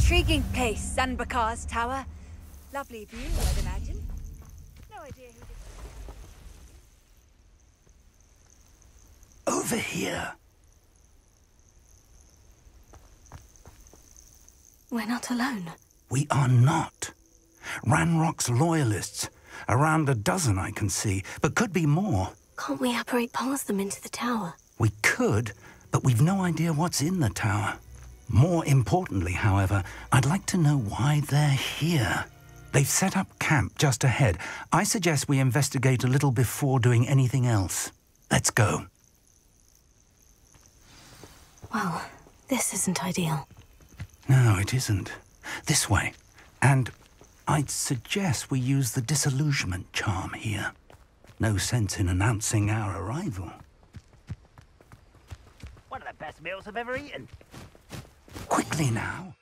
Intriguing place, Sanbakar's tower. Lovely view, I'd imagine. No idea who did it. Over here. We're not alone. We are not. Ranrock's loyalists. Around a dozen I can see, but could be more. Can't we apparate past them into the tower? We could, but we've no idea what's in the tower. More importantly, however, I'd like to know why they're here. They've set up camp just ahead. I suggest we investigate a little before doing anything else. Let's go. Well, this isn't ideal. No, it isn't. This way. And I'd suggest we use the disillusionment charm here. No sense in announcing our arrival. One of the best meals I've ever eaten. Quickly now.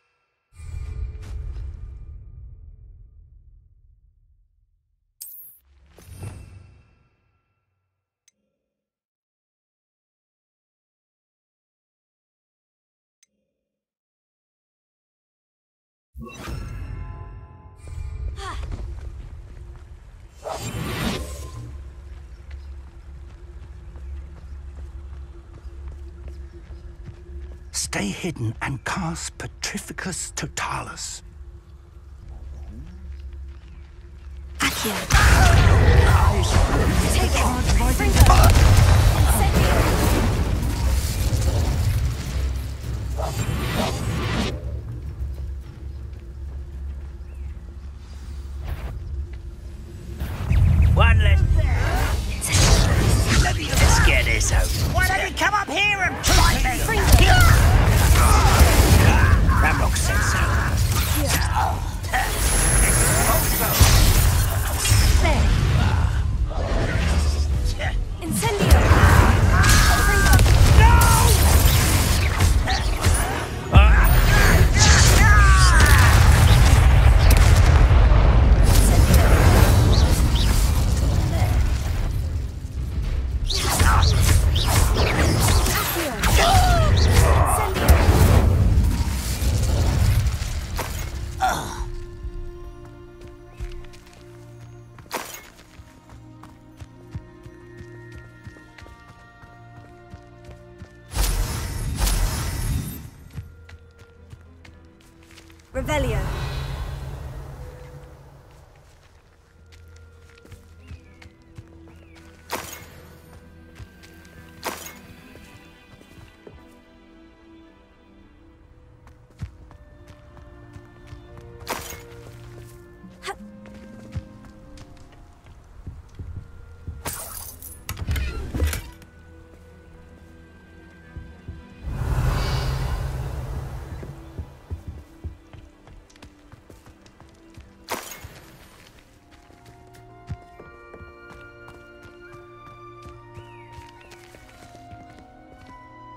Stay hidden and cast Petrificus Totalis. Accio. Take it! Bring One less. Let's get this out. Why don't you come up here and try me? Ramrock said so. there! Incendio! Revelio.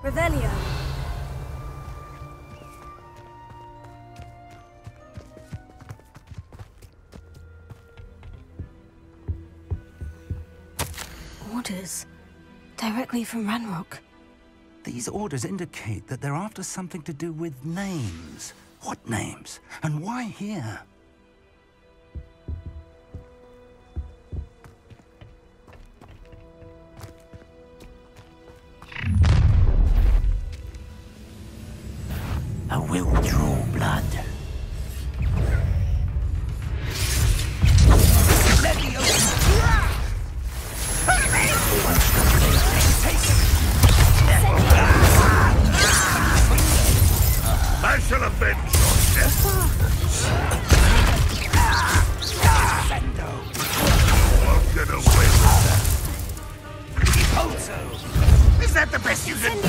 Revelio. Orders. Directly from Ranrock. These orders indicate that they're after something to do with names. What names? And why here? I will draw blood. I shall avenge your death. Won't get away with that. Is that the best you can do?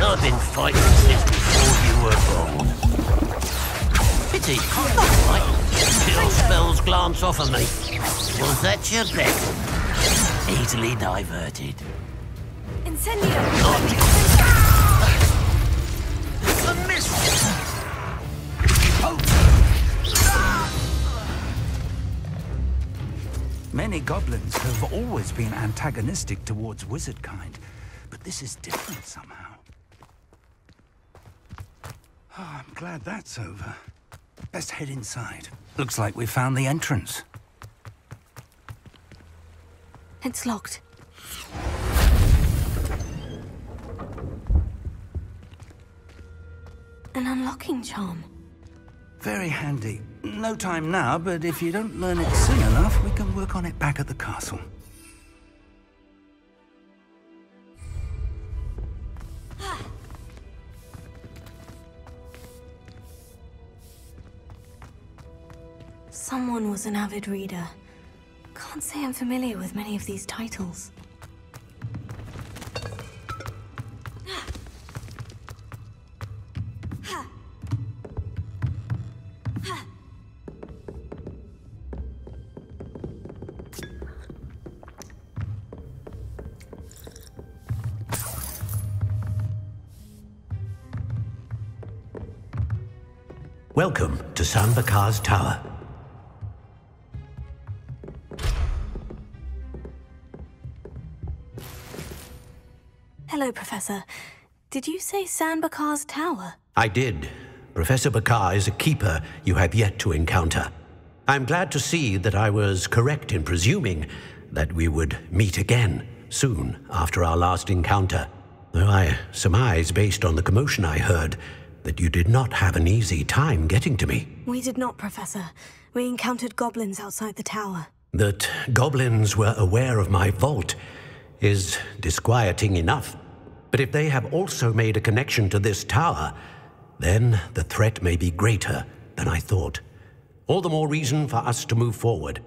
I've been fighting since before you were born. Pity, not quite. Your spells glance off of me. Was that your bet? Easily diverted. Incendio! A miss! Many goblins have always been antagonistic towards wizard kind, but this is different somehow. Oh, I'm glad that's over. Best head inside. Looks like we found the entrance. It's locked. An unlocking charm. Very handy. No time now, but if you don't learn it soon enough, we can work on it back at the castle. Someone was an avid reader. Can't say I'm familiar with many of these titles. Welcome to Embark's Tower. Hello, Professor. Did you say Embark's Tower? I did. Professor Bakar is a keeper you have yet to encounter. I'm glad to see that I was correct in presuming that we would meet again soon after our last encounter, though I surmise, based on the commotion I heard, that you did not have an easy time getting to me. We did not, Professor. We encountered goblins outside the tower. That goblins were aware of my vault is disquieting enough. But if they have also made a connection to this tower, then the threat may be greater than I thought. All the more reason for us to move forward.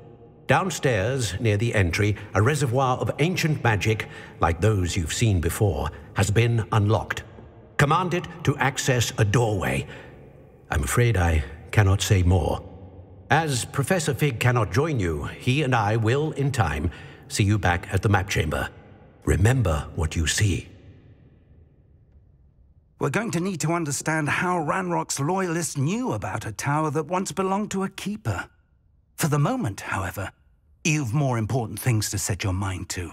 Downstairs, near the entry, a reservoir of ancient magic, like those you've seen before, has been unlocked. Command it to access a doorway. I'm afraid I cannot say more. As Professor Fig cannot join you, he and I will, in time, see you back at the map chamber. Remember what you see. We're going to need to understand how Ranrock's loyalists knew about a tower that once belonged to a keeper. For the moment, however, you've more important things to set your mind to.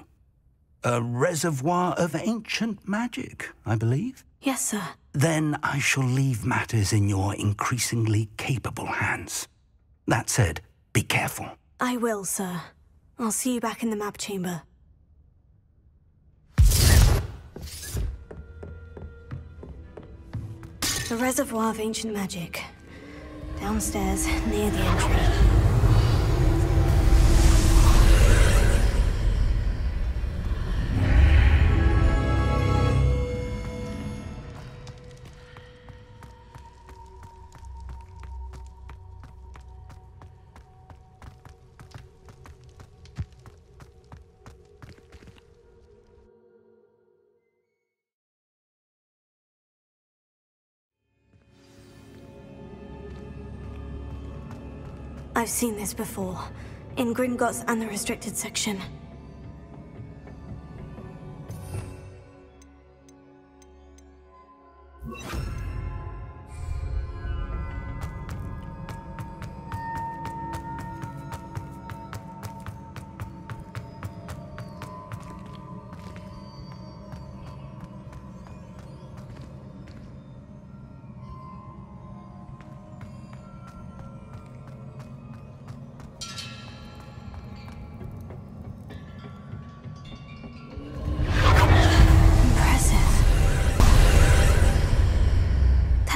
A reservoir of ancient magic, I believe? Yes, sir. Then I shall leave matters in your increasingly capable hands. That said, be careful. I will, sir. I'll see you back in the map chamber. The reservoir of ancient magic. Downstairs, near the entry. I've seen this before, in Gringotts and the restricted section.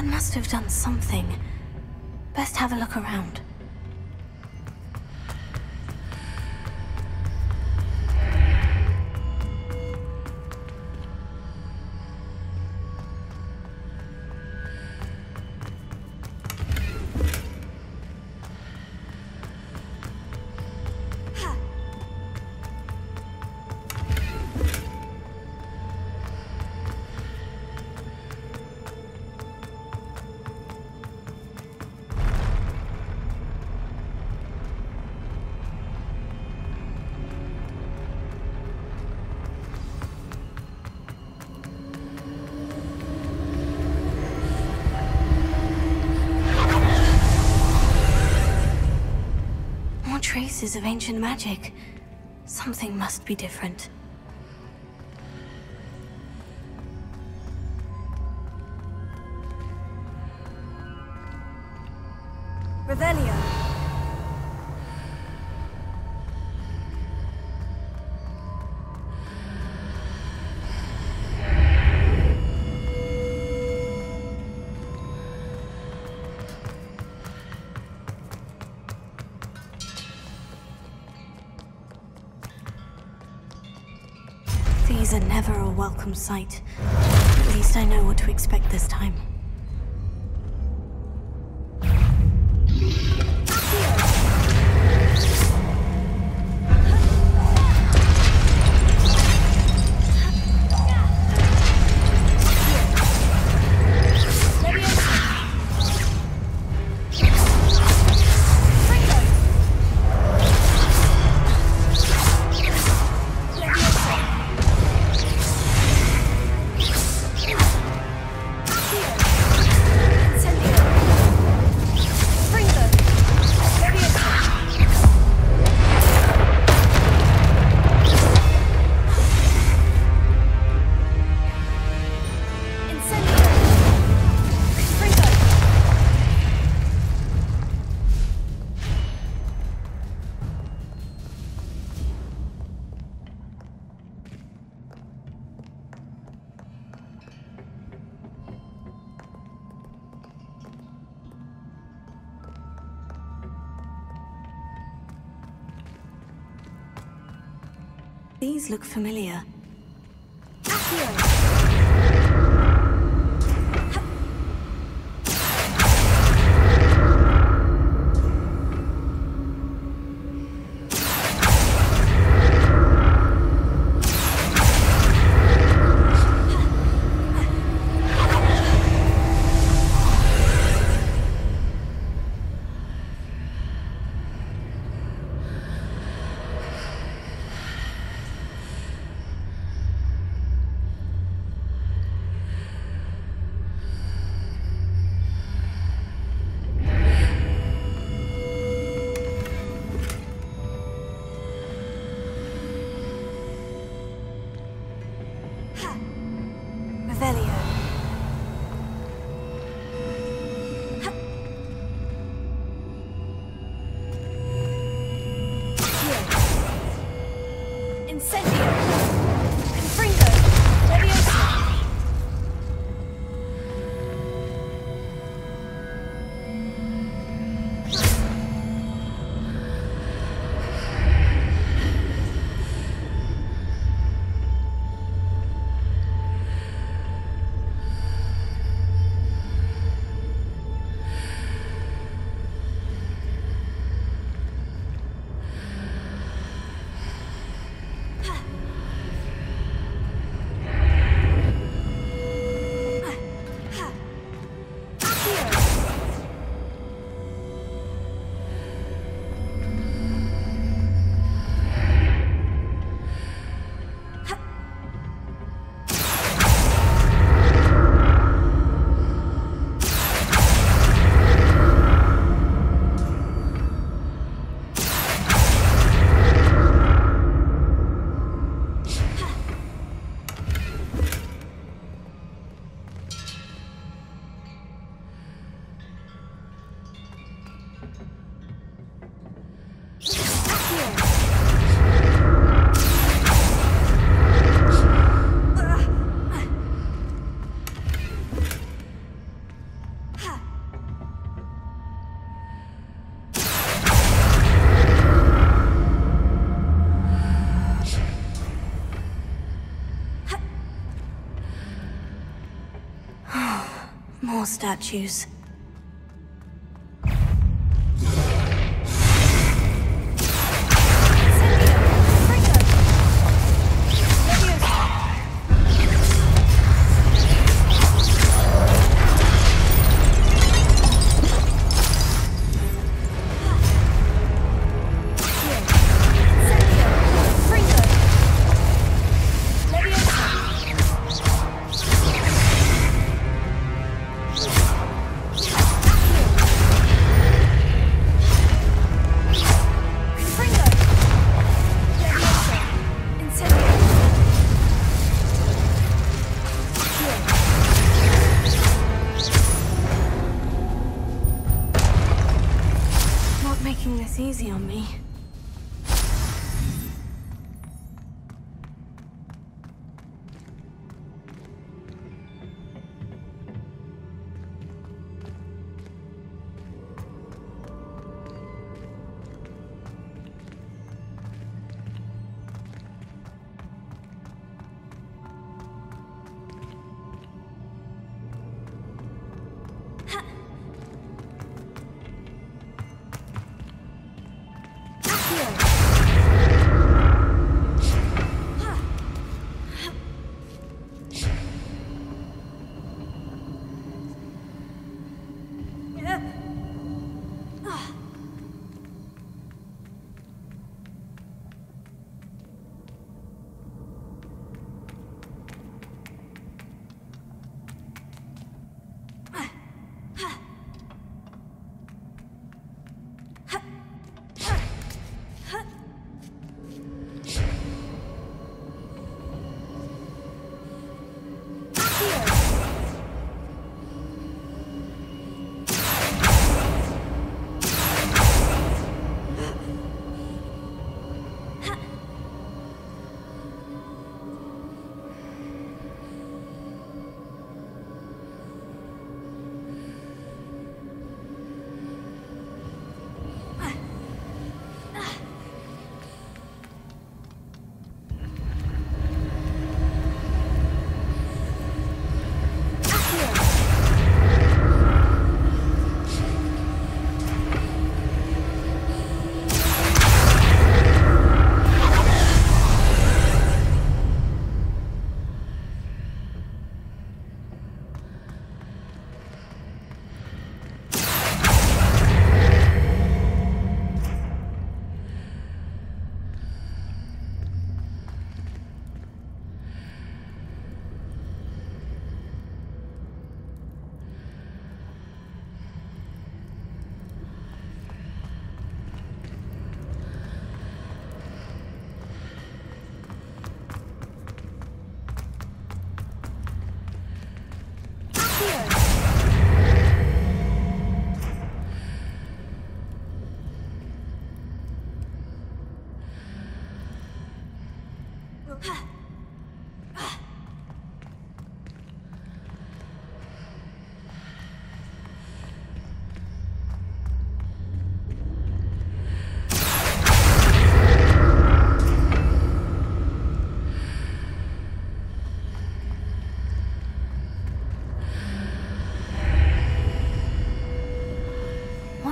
Must have done something. Best have a look around. traces of ancient magic. Something must be different. Revelio. These are never a welcome sight. At least I know what to expect this time. These look familiar. More statues.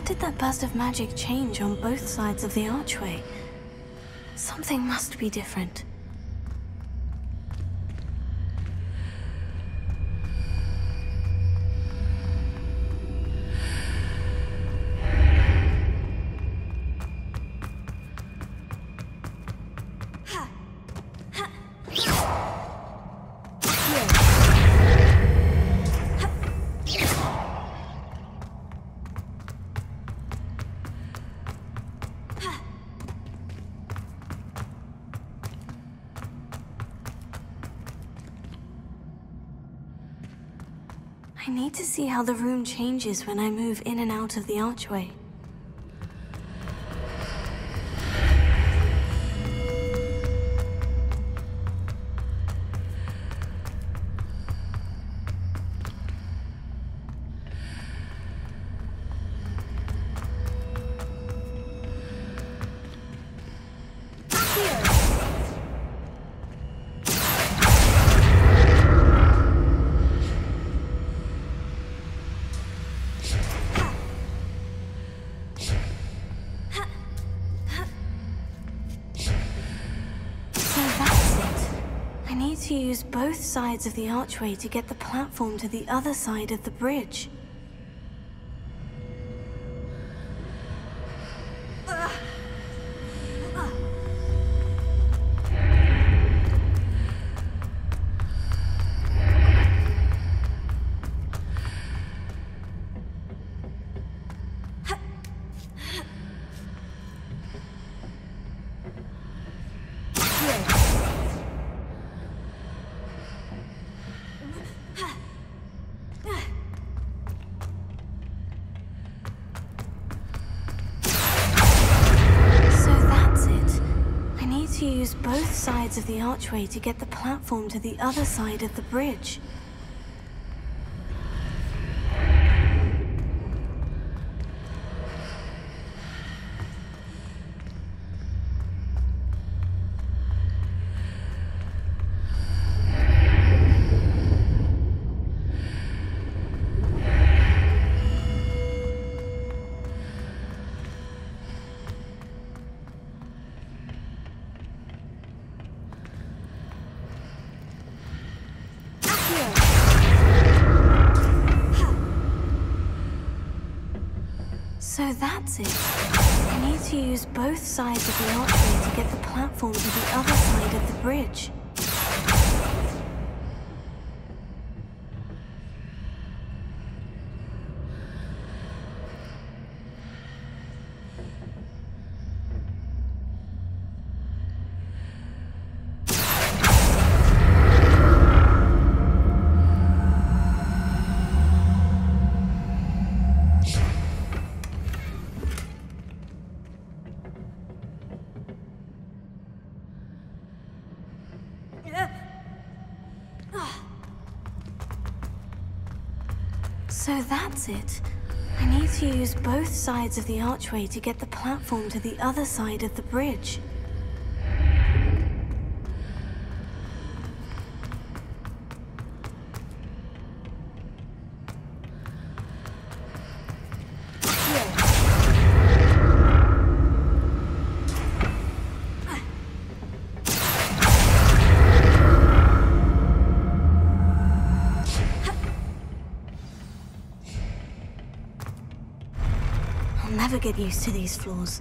did that burst of magic change on both sides of the archway? Something must be different. I need to see how the room changes when I move in and out of the archway. To use both sides of the archway to get the platform to the other side of the bridge. To use both sides of the archway to get the platform to the other side of the bridge. So that's it. I need to use both sides of the archway to get the platform to the other side of the bridge. So that's it. I need to use both sides of the archway to get the platform to the other side of the bridge. I'll never get used to these floors.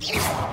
Revelio.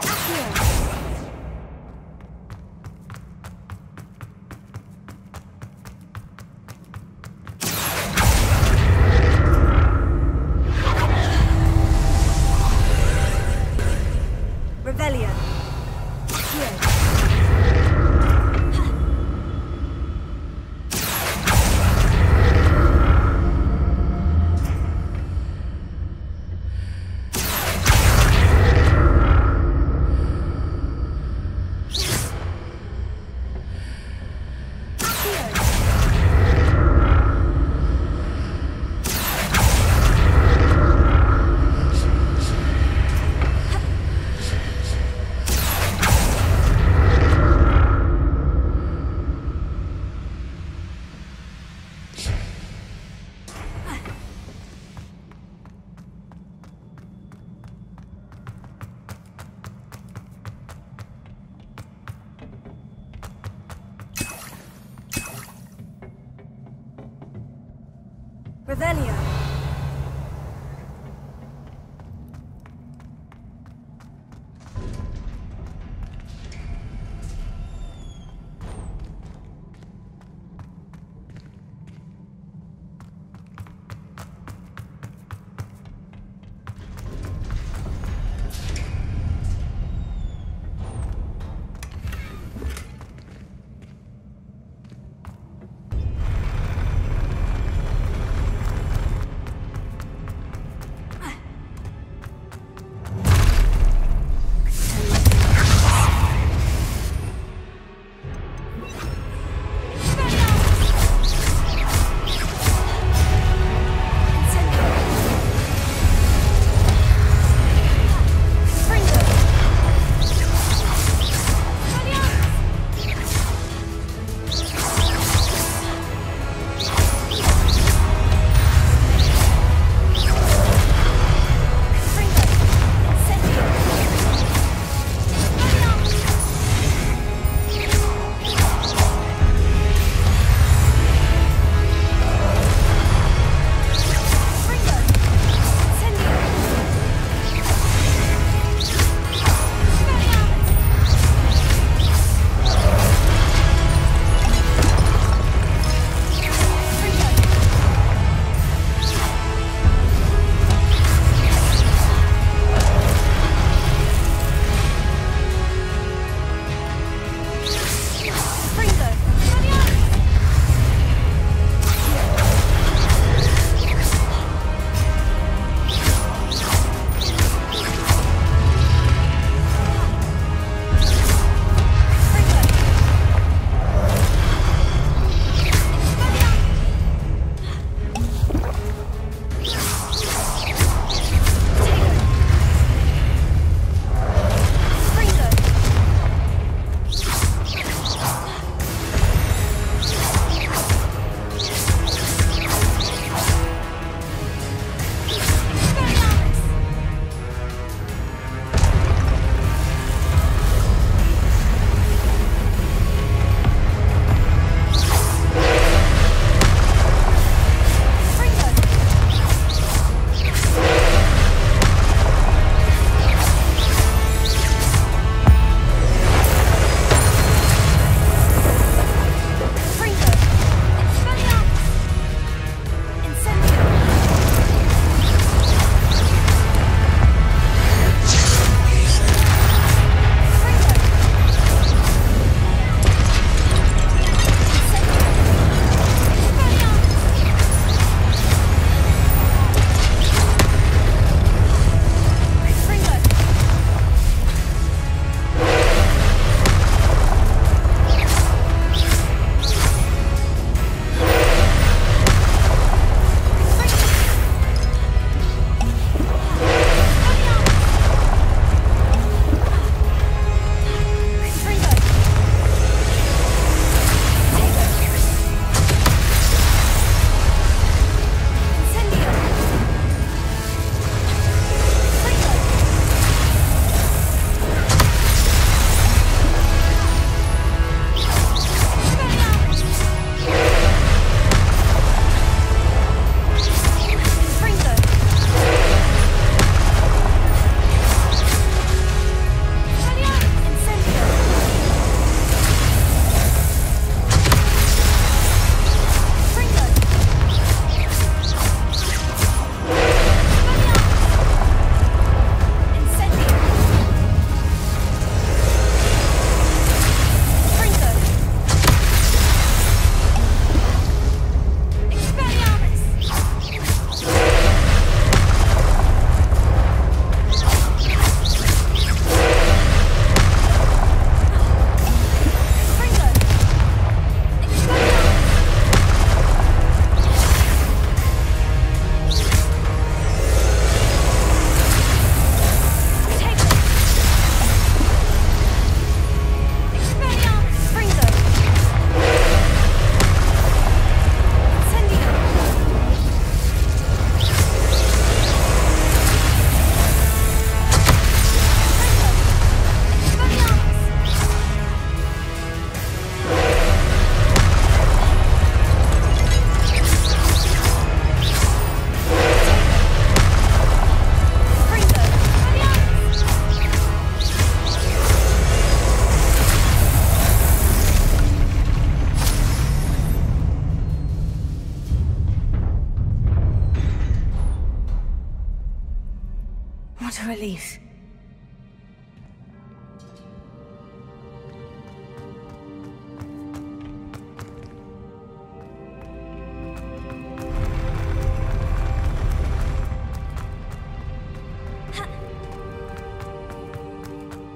What a relief.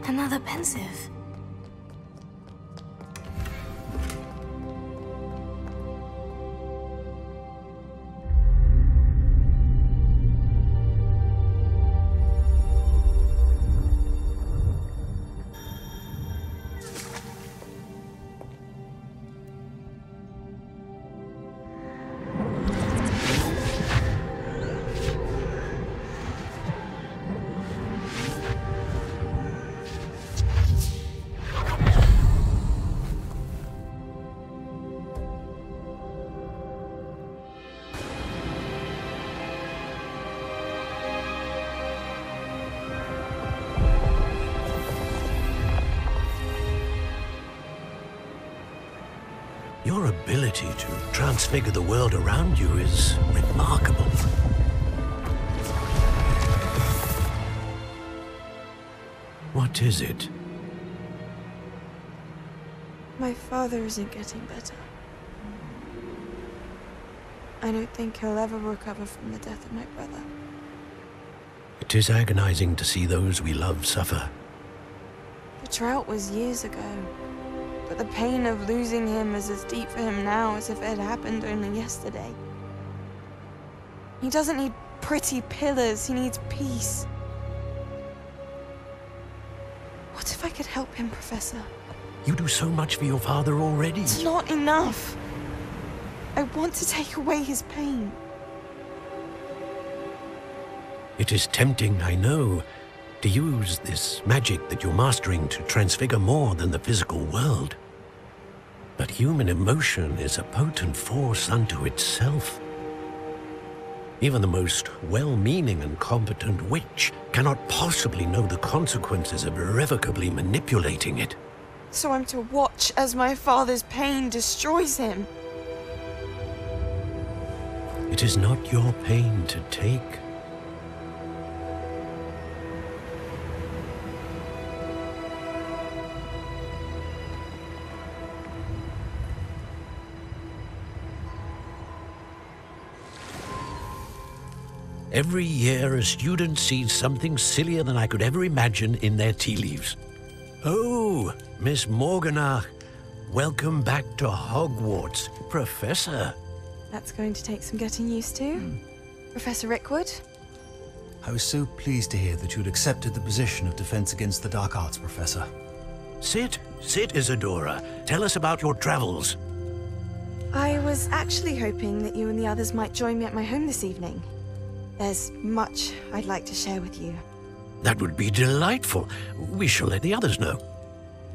Another pensive. Your ability to transfigure the world around you is remarkable. What is it? My father isn't getting better. I don't think he'll ever recover from the death of my brother. It is agonizing to see those we love suffer. The drought was years ago, but the pain of losing him is as deep for him now as if it had happened only yesterday. He doesn't need pretty pillars, he needs peace. What if I could help him, Professor? You do so much for your father already. It's not enough. I want to take away his pain. It is tempting, I know, to use this magic that you're mastering to transfigure more than the physical world. But human emotion is a potent force unto itself. Even the most well-meaning and competent witch cannot possibly know the consequences of irrevocably manipulating it. So I'm to watch as my father's pain destroys him. It is not your pain to take. Every year, a student sees something sillier than I could ever imagine in their tea leaves. Oh, Miss Morganach, welcome back to Hogwarts, Professor. That's going to take some getting used to. Professor Rickwood? I was so pleased to hear that you'd accepted the position of Defense Against the Dark Arts, Professor. Sit, Isadora. Tell us about your travels. I was actually hoping that you and the others might join me at my home this evening. There's much I'd like to share with you. That would be delightful. We shall let the others know.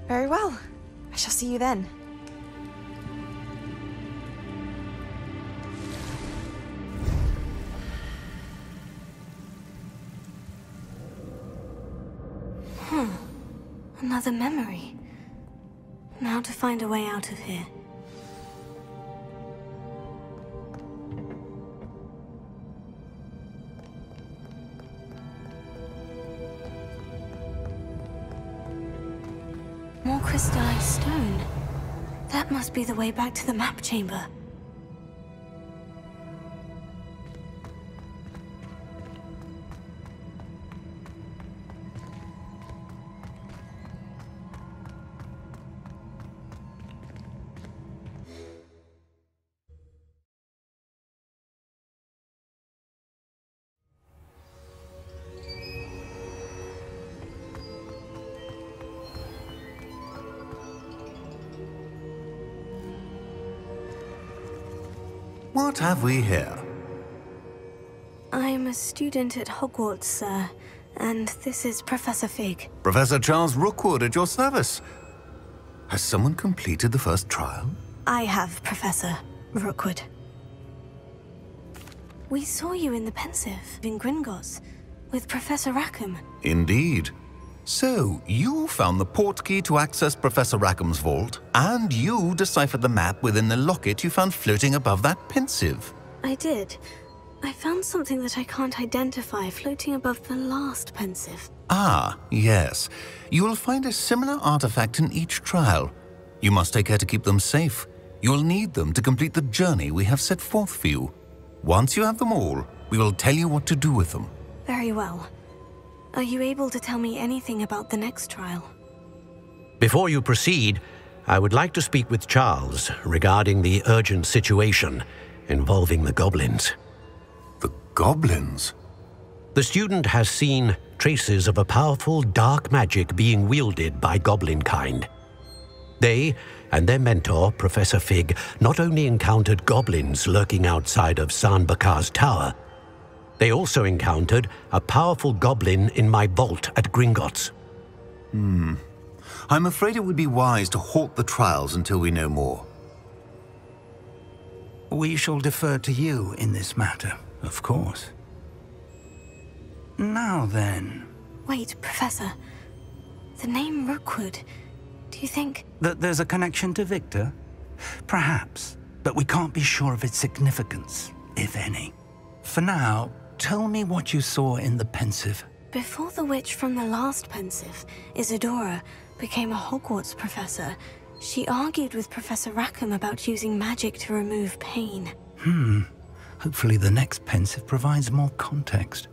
Very well. I shall see you then. Another memory. Now to find a way out of here. More crystallized stone. That must be the way back to the map chamber. What have we here? I'm a student at Hogwarts, sir, and this is Professor Fig. Professor Charles Rookwood at your service. Has someone completed the first trial? I have, Professor Rookwood. We saw you in the Pensive in Gringotts with Professor Rackham. Indeed. So, you found the portkey to access Professor Rackham's vault, and you deciphered the map within the locket you found floating above that Pensive. I did. I found something that I can't identify floating above the last pensive. Ah, yes. You will find a similar artifact in each trial. You must take care to keep them safe. You'll need them to complete the journey we have set forth for you. Once you have them all, we will tell you what to do with them. Very well. Are you able to tell me anything about the next trial? Before you proceed, I would like to speak with Charles regarding the urgent situation involving the goblins. The goblins? The student has seen traces of a powerful dark magic being wielded by goblin kind. They and their mentor, Professor Fig, not only encountered goblins lurking outside of Sanbakar's tower, they also encountered a powerful goblin in my vault at Gringotts. I'm afraid it would be wise to halt the trials until we know more. We shall defer to you in this matter, of course. Now then... Wait, Professor. The name Rookwood. Do you think... That there's a connection to Victor? Perhaps, but we can't be sure of its significance, if any. For now, tell me what you saw in the pensive. Before the witch from the last pensive, Isadora, became a Hogwarts professor, she argued with Professor Rackham about using magic to remove pain. Hopefully the next pensive provides more context.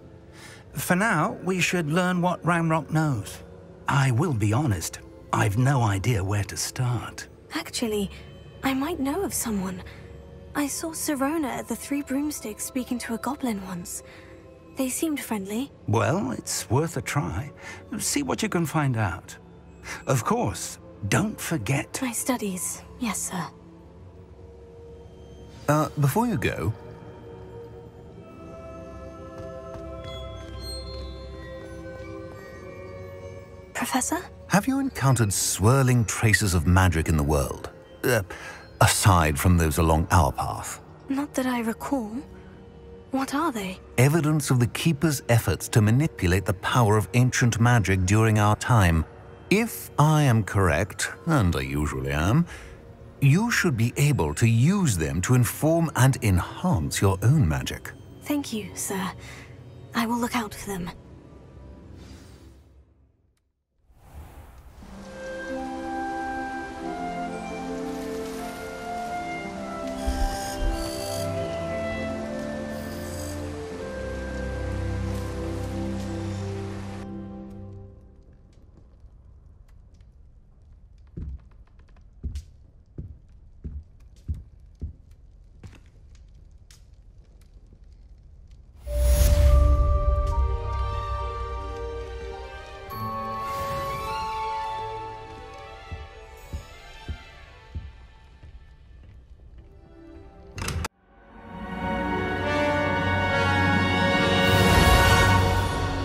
For now, we should learn what Ranrock knows. I will be honest, I've no idea where to start. Actually, I might know of someone. I saw Sirona at the Three Broomsticks speaking to a goblin once. They seemed friendly. Well, it's worth a try. See what you can find out. Of course, don't forget... My studies, yes, sir. Before you go... Professor? Have you encountered swirling traces of magic in the world? Aside from those along our path? Not that I recall. What are they? Evidence of the Keeper's efforts to manipulate the power of ancient magic during our time. If I am correct, and I usually am, you should be able to use them to inform and enhance your own magic. Thank you, sir. I will look out for them.